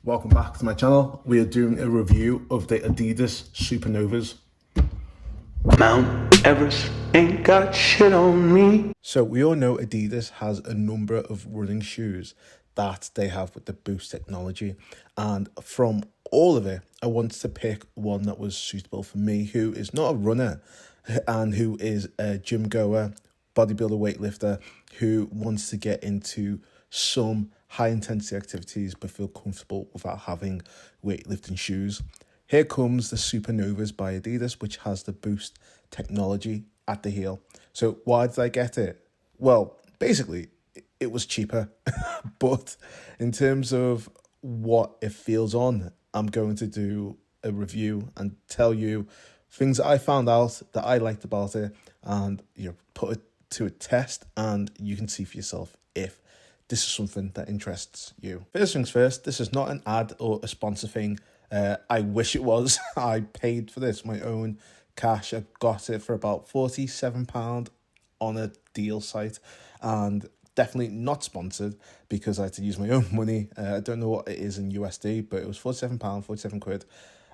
Welcome back to my channel. We are doing a review of the Adidas Supernovas. Mount Everest ain't got shit on me. So we all know Adidas has a number of running shoes that they have with the Boost technology. And from all of it, I wanted to pick one that was suitable for me, who is not a runner and who is a gym goer, bodybuilder, weightlifter, who wants to get into some high intensity activities but feel comfortable without having weightlifting shoes. Here comes the Supernovas by Adidas, which has the Boost technology at the heel. So why did I get it? Well, basically, it was cheaper. But in terms of what it feels on, I'm going to do a review and tell you things that I found out that I liked about it, and put it to a test, and you can see for yourself if this is something that interests you. First things first, this is not an ad or a sponsor thing. I wish it was. I paid for this, my own cash. I got it for about £47 on a deal site, and definitely not sponsored because I had to use my own money. I don't know what it is in USD, but it was £47, 47 quid.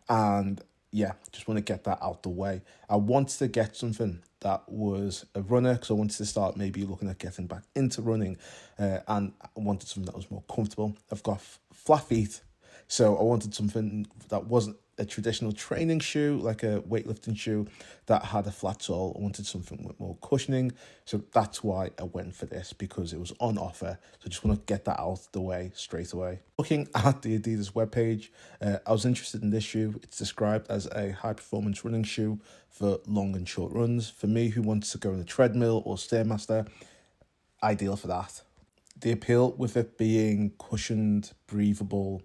And yeah, just want to get that out the way. I wanted to get something that was a runner because I wanted to start maybe looking at getting back into running, and I wanted something that was more comfortable. I've got flat feet, so I wanted something that wasn't a traditional training shoe, like a weightlifting shoe that had a flat sole. I wanted something with more cushioning. So that's why I went for this, because it was on offer. So I just want to get that out of the way straight away. Looking at the Adidas webpage, I was interested in this shoe. It's described as a high performance running shoe for long and short runs. For me, who wants to go on a treadmill or Stairmaster, ideal for that. The appeal with it being cushioned, breathable,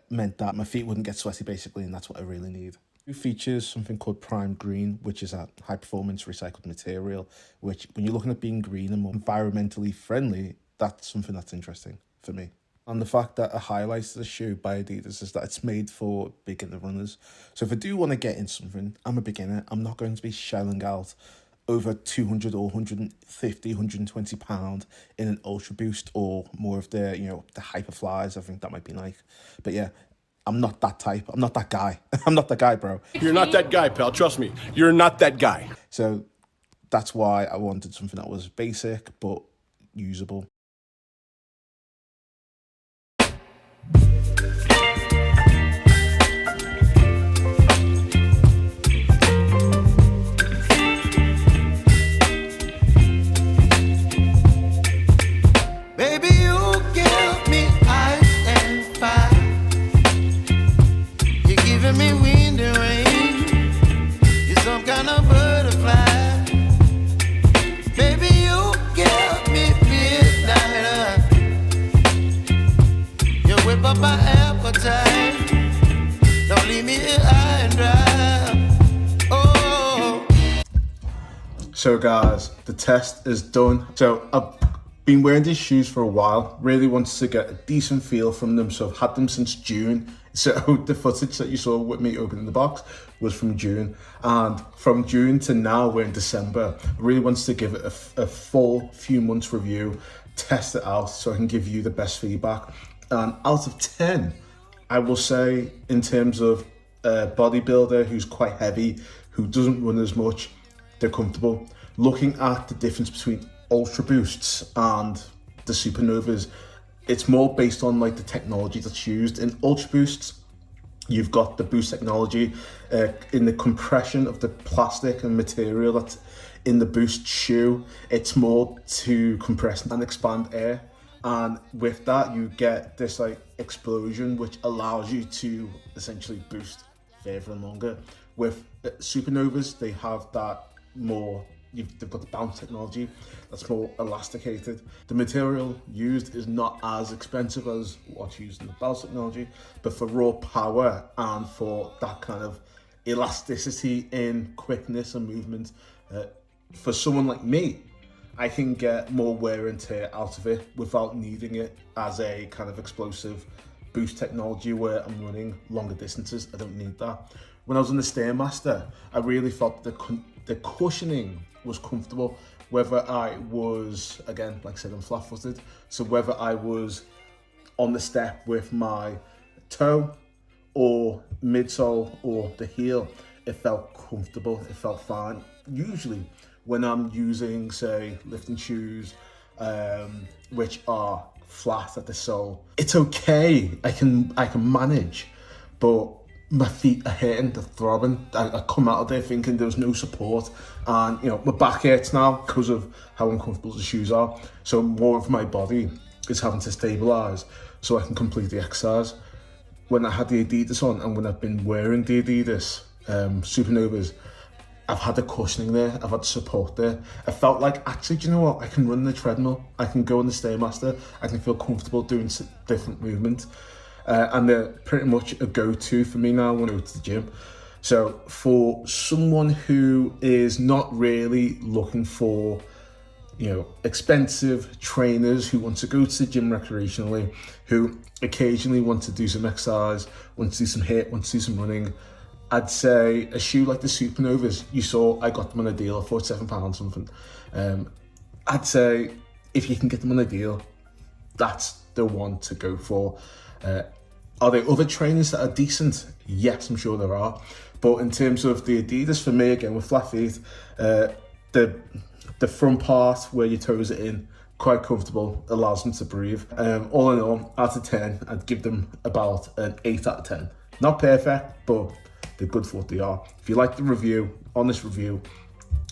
meant that my feet wouldn't get sweaty basically, and that's what I really need. It features something called Prime Green, which is a high performance recycled material, which when you're looking at being green and more environmentally friendly, that's something that's interesting for me. And the fact that a highlight of the shoe by Adidas is that it's made for beginner runners. So if I do want to get in something, I'm a beginner, I'm not going to be shelling out over 200 or 150, 120 pound in an Ultra Boost or more of the, the Hyperflies. I think that might be like, but yeah, I'm not that type. I'm not that guy. I'm not that guy, bro. You're not that guy, pal. Trust me. You're not that guy. So that's why I wanted something that was basic but usable. My appetite, don't leave me here high and dry. Oh. So guys, the test is done. So I've been wearing these shoes for a while, really wanted to get a decent feel from them. So I've had them since June. So the footage that you saw with me opening the box was from June. And from June to now, we're in December. I really wanted to give it a full few months review, test it out so I can give you the best feedback. And out of 10, I will say, in terms of a bodybuilder who's quite heavy, who doesn't run as much, they're comfortable. Looking at the difference between Ultra Boosts and the Supernovas, it's more based on like the technology that's used. In Ultra Boosts, you've got the Boost technology in the compression of the plastic and material that's in the Boost shoe. It's more to compress and expand air. And with that, you get this like explosion, which allows you to essentially boost further and longer. With Supernovas, they have that more, they've got the bounce technology that's more elasticated. The material used is not as expensive as what's used in the bounce technology, but for raw power and for that kind of elasticity in quickness and movement, for someone like me, I can get more wear and tear out of it without needing it as a kind of explosive boost technology where I'm running longer distances. I don't need that. When I was on the Stairmaster, I really felt the cushioning was comfortable, whether I was, again, like I said, I'm flat-footed, so whether I was on the step with my toe or midsole or the heel, it felt comfortable, it felt fine. Usually when I'm using, say, lifting shoes, which are flat at the sole, it's okay, I can manage, but my feet are hurting, they're throbbing. I come out of there thinking there's no support, and you know, my back hurts now because of how uncomfortable the shoes are. So more of my body is having to stabilize so I can complete the exercise. When I had the Adidas on, and when I've been wearing the Adidas Supernovas, I've had the cushioning there, I've had support there. I felt like, actually, do you know what? I can run the treadmill, I can go on the Stairmaster, I can feel comfortable doing different movements. And they're pretty much a go-to for me now when I go to the gym. So for someone who is not really looking for, you know, expensive trainers, who want to go to the gym recreationally, who occasionally want to do some exercise, want to do some HIIT, want to do some running, I'd say a shoe like the Supernovas, you saw I got them on a deal, £47 something. I'd say if you can get them on a deal, that's the one to go for. Are there other trainers that are decent? Yes, I'm sure there are. But in terms of the Adidas, for me, again, with flat feet, the front part where your toes are in, quite comfortable, allows them to breathe. All in all, out of 10, I'd give them about an 8 out of 10. Not perfect, but they're good for what they are. If you like the review, honest review,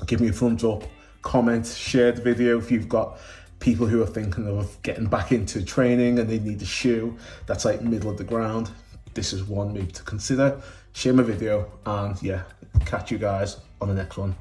give me a thumbs up, comment, share the video if you've got people who are thinking of getting back into training and they need a shoe that's like middle of the ground. This is one maybe to consider. Share my video, and yeah, catch you guys on the next one.